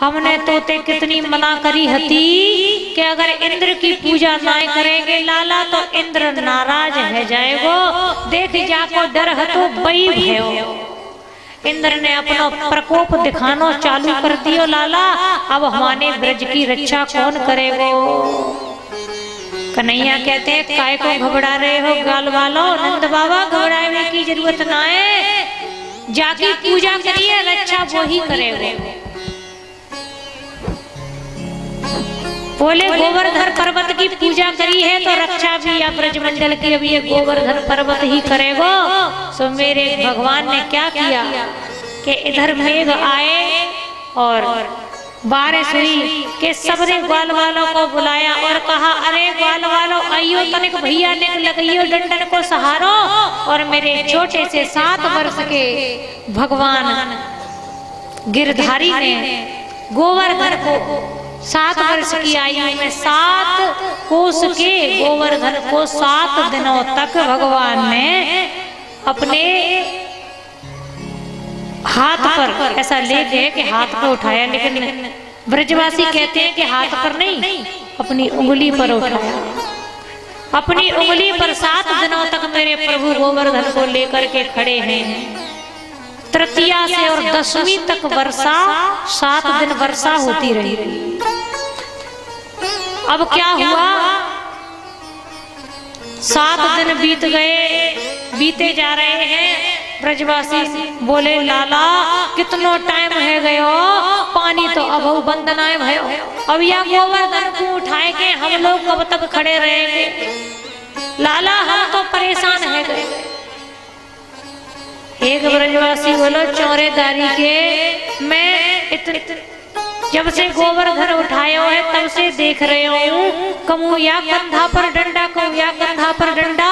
हमने तोते कितनी मना करी हती कि अगर इंद्र की पूजा ना करेंगे लाला तो इंद्र नाराज है जाएगो। देख जाको डर हतो बई भयो। इंद्र ने अपना प्रकोप दिखानो चालू कर दियो लाला। अब हमारे ब्रज की रक्षा कौन करेगो। कन्हैया कहते हैं काय को घबरा रहे हो गाल वालों। नंद बाबा घबराने की जरूरत ना है, जाके पूजा करिए, रक्षा वो ही करेगा। बोले गोवर्धन पर्वत की पूजा करी है तो रक्षा भी या ब्रजमंडल की अब ये गोवर्धन पर्वत ही करेगो। सो मेरे भगवान ने क्या किया कि इधर मेघ आए और बारिश हुई कि सबने ग्वाल वालों को बुलाया और कहा अरे ग्वाल वालों आइयो तनिक भैया ने लगाइयो डंडन को सहारो। और मेरे छोटे से 7 वर्ष के भगवान गिरधारी ने गोवर्धन को 7 वर्ष की आयु में 7 कोस के गोवर्धन को 7 दिनों तक भगवान ने अपने हाथ पर ऐसा ले गए कि हाथ पर उठाया, लेकिन ब्रजवासी कहते हैं कि हाथ पर नहीं, अपनी उंगली पर उठाया। अपनी उंगली पर 7 दिनों तक मेरे प्रभु गोवर्धन को लेकर के खड़े हैं। तृतीया से और 10वीं तक वर्षा 7 दिन वर्षा होती रही। अब क्या हुआ, 7 दिन बीत गए, बीते जा रहे हैं। ब्रजवासी बोले लाला कितनो टाइम है गयो, पानी तो अब बंदनाए भयो। अब या गोवर्धन को उठाए के हम लोग कब तक खड़े रहेंगे लाला, हम तो परेशान है गए। एक ब्रजवासी बोलो चौरेदारी के मैं जब से गोवर्धन उठाया है तब से देख रहे हूँ, कहूँ या कंधा पर डंडा, कहूँ या कंधा पर डंडा।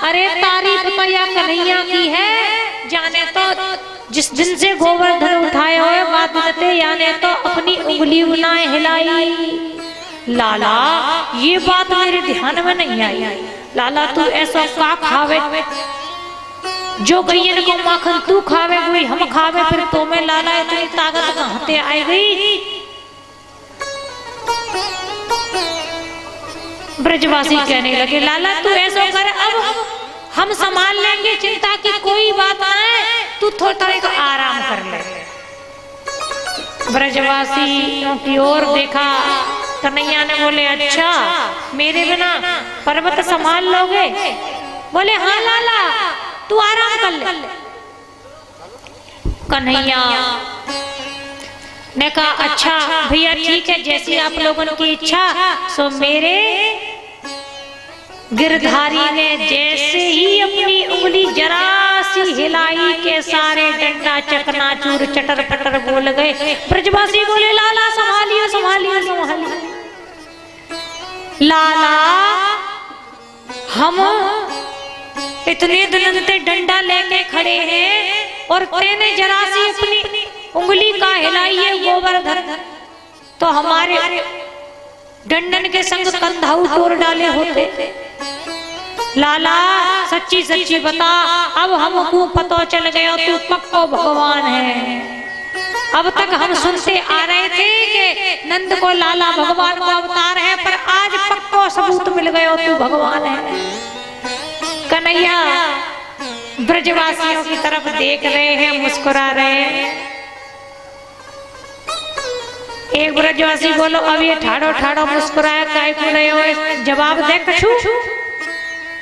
अरे तारीफ तो या कन्हैया की है, जाने तो जिस दिन से गोवर्धन उठाया है बात बते याने तो अपनी उंगली उनाए हिलाई। लाला ये बात मेरे ध्यान में नहीं आई। लाला तू ऐसा का खावे जो गैयन को माखन तू खावे कोई हम खावे, फिर तो में लाला इतनी ताकत कहाँ से आई गई। ब्रजवासी कहने लगे लाला तू ऐसा कर, अब हम संभाल लेंगे, चिंता की कोई बात ना है, तू थोड़ा तो आराम कर ले। ब्रजवासियों की ओर देखा, कन्हैया ने बोले अच्छा मेरे बिना पर्वत संभाल लोगे। बोले हाँ लाला तू आराम कर ले। कन्हैया ने कहा अच्छा भैया ठीक है, जैसी आप लोगों की इच्छा। सो मेरे गिरधारी ने जैसे ही अपनी उंगली जरा सी हिलाई के सारे डंडा चकनाचूर चटर पटर बोल गए। ब्रजवासी बोले लाला संभालिए संभालिए संभालिए। लाला हम इतने दिन से डंडा लेके खड़े हैं और तेने जरा सी अपनी उंगली का हिलाई है गोवर्धन, तो हमारे डंडन के संग कंधाऊ तोड़ डाले होते। लाला सच्ची सच्ची बता, अब हमको पता चल गया तू पक्को भगवान है। अब तक हम सुनते आ रहे थे कि नंद को लाला भगवान को अवतार है, पर आज पक्को सबूत मिल गया तू भगवान है। कन्हैया ब्रजवासियों की तरफ देख रहे हैं, मुस्कुरा रहे हैं। एक ब्रजवासी बोलो अब ये ठाड़ो ठाड़ो मुस्कुराया काय को रहे हो, जवाब दे कछु।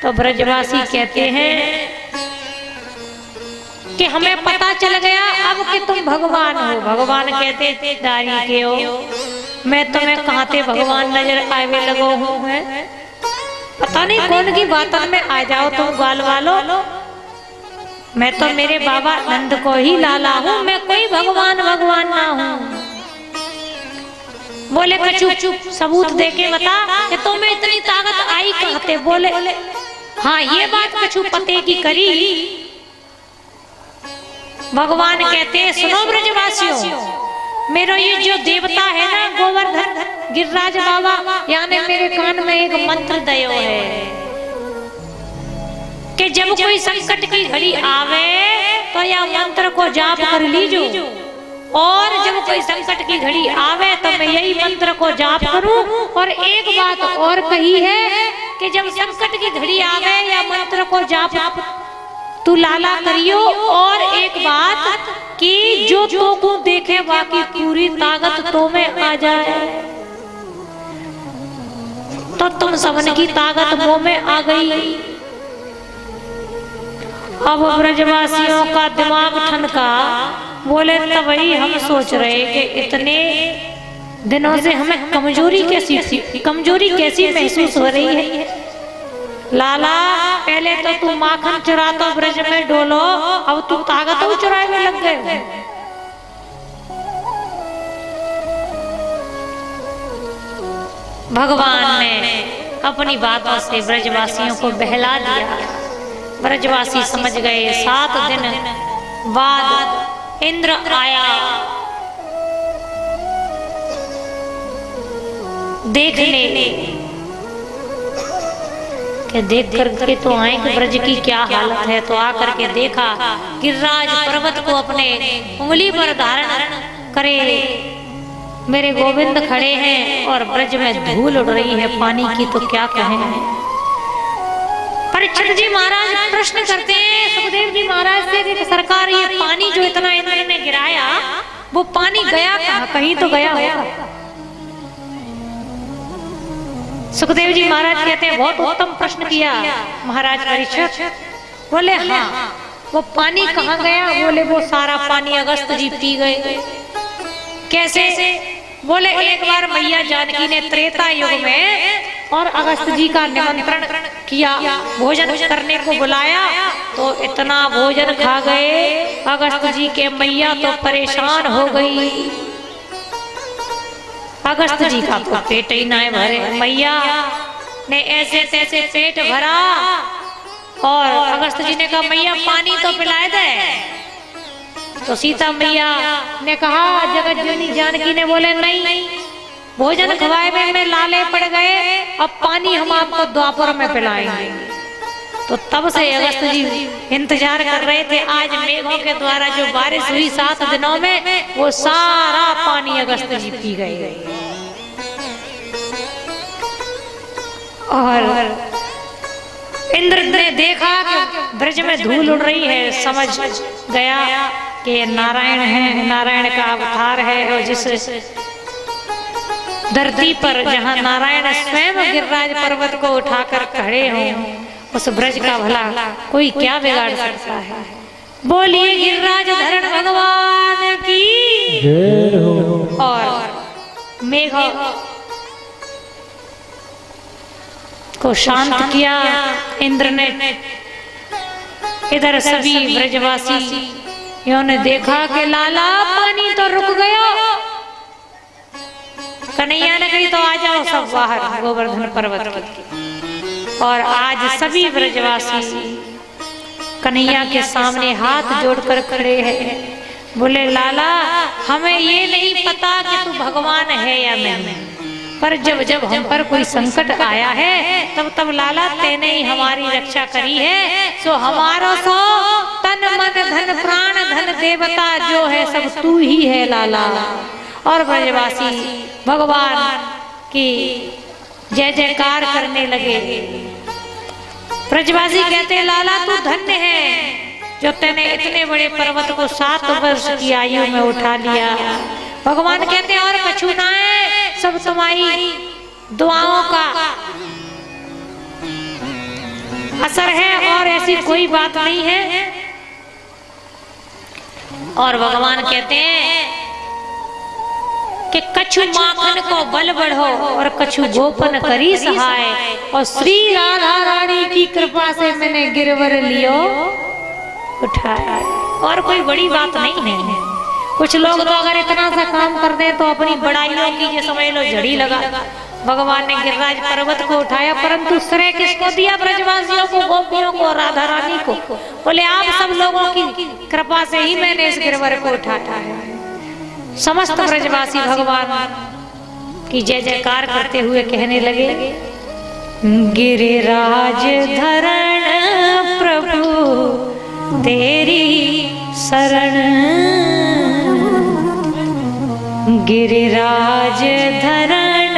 तो ब्रजवासी कहते हैं कि हमें पता चल गया अब कि तुम भगवान हो। भगवान कहते दारी के हो, मैं तुम्हें कहाँ थे भगवान नजर आवे लगो हूँ। पता नहीं कौन की बातों में आ जाओ तुम ग्वाल वालो, मैं तो मेरे बाबा नंद को ही लाला हूँ, मैं कोई भगवान भगवान ना हूँ। बोले कछु सबूत देके बता कि तुम्हें इतनी ताकत आई कहाँ थे। बोले हाँ ये बात कछु पते की करी। भगवान कहते हैं सुनो ब्रजवासियों, मेरा ये जो देवता है ना गोवर्धन गिरिराज बाबा, यानी मेरे कान में एक मंत्र दयो है कि जब कोई संकट की घड़ी आवे तो यह मंत्र को जाप कर लीजो और जब कोई संकट की घड़ी आवे तो मैं यही मंत्र को जाप करूं। और एक बात और कही है कि जब संकट की घड़ी आवे या मंत्र को जाप तू लाला करियो। और एक बात कि जो तो को देखे बाकी पूरी ताकत तो में आ जाए, तो तुम सबन की ताकत मुंह में आ गई। अब ब्रजवासियों का दिमाग ठनका, बोले तब वही हम सोच रहे कि इतने दिनों से हमें कमजोरी कैसी महसूस हो रही है। लाला पहले तो तू माखन चुराता ब्रज में डोलो, अब तू ताकत चुराए में लग गए। भगवान ने अपनी बातों से ब्रजवासियों को बहला दिया। ब्रजवासी समझ गए। 7 दिन बाद इंद्र आया देखने कि देख करके तो आए कि ब्रज की क्या हालत है। तो आकर के देखा गिरिराज पर्वत को अपने उंगली पर धारण करे मेरे गोविंद खड़े हैं और ब्रज में धूल उड़ रही है पानी की, तो क्या कहें। परीक्षित जी महाराज प्रश्न करते हैं सुखदेव जी महाराज से कि सरकार ये पानी जो इतना इंद्र ने गिराया वो पानी गया कहाँ? कहीं तो गया होगा। सुखदेव जी महाराज कहते हैं बहुत उत्तम प्रश्न किया महाराज परीक्षित। बोले हाँ, वो पानी कहाँ गया? बोले वो सारा पानी अगस्त जी पी गए। कैसे? बोले एक बार मैया जानकी ने त्रेता युग में और अगस्त जी का निमंत्रण किया, भोजन करने को बुलाया, तो इतना भोजन खा गए अगस्त जी के मैया तो परेशान हो गई। अगस्त जी का तो पेट ही ना भरे, मैया ने ऐसे तैसे पेट भरा और अगस्त जी ने कहा मैया पानी तो पिलाए दे। तो सीता मैया ने कहा जगत जननी जानकी ने बोले नहीं, भोजन खवाए में लाले पड़ गए, अब पानी हम आपको द्वापर में पिलाएंगे। तो तब से अगस्त जी इंतजार कर रहे थे। आज मेघों के द्वारा जो बारिश हुई 7 दिनों में वो सारा पानी अगस्त जी पी गए। और इंद्र ने देखा कि ब्रज में धूल उड़ रही है, समझ गया कि नारायण है, नारायण का अवतार है। और जिस धरती पर जहाँ नारायण स्वयं गिरिराज पर्वत को उठाकर खड़े हों, उस ब्रज का भला कोई क्या बिगाड़ सकता है। बोलिए गिरिराज धरण भगवान की जय हो। और मेघ को शांत किया इंद्र ने। इधर सभी ब्रजवासी ने देखा कि लाला पानी तो रुक गया। कन्हैया ने कही तो आ जाओ सब बाहर गोवर्धन पर्वत की। और आज सभी ब्रजवासी कन्हैया के सामने हाथ जोड़कर खड़े हैं। बोले लाला हमें ये नहीं पता कि तू भगवान है या नहीं, पर जब जब हम पर कोई संकट आया है तब तब लाला तेने ही हमारी रक्षा करी है। सो हमारा सो तन मन धन प्राण धन देवता जो है सब तू ही है लाला। और ब्रजवासी भगवान की जय जयकार करने लगे। ब्रजवासी कहते लाला तू धन्य है जो तेने इतने बड़े पर्वत को 7 वर्ष की आयु में उठा लिया। भगवान कहते और कछु ना है, सब तुम्हारी दुआओं का असर है और ऐसी कोई बात नहीं है। और भगवान कहते हैं कि कछु माखन को बल बढ़ो और कछु गोपन करी सहाय। और श्री राधा रानी की कृपा से मैंने गिरवर लियो उठाया। और कोई बड़ी बात नहीं है। कुछ लोग तो अगर इतना सा काम कर दे तो अपनी बड़ाइयों की ये समझ लो झड़ी लगा। भगवान ने गिरिराज पर्वत को उठाया, परंतु श्रेय किसको दिया? ब्रजवासियों को, गोपियों को, राधा रानी को। बोले आप सब लोगों की कृपा से ही मैंने इस गिरवर को उठाया है। समस्त ब्रजवासी भगवान की जय जयकार करते हुए कहने लगे गिरिराज धरण प्रभु तेरी शरण गिरिराज धरण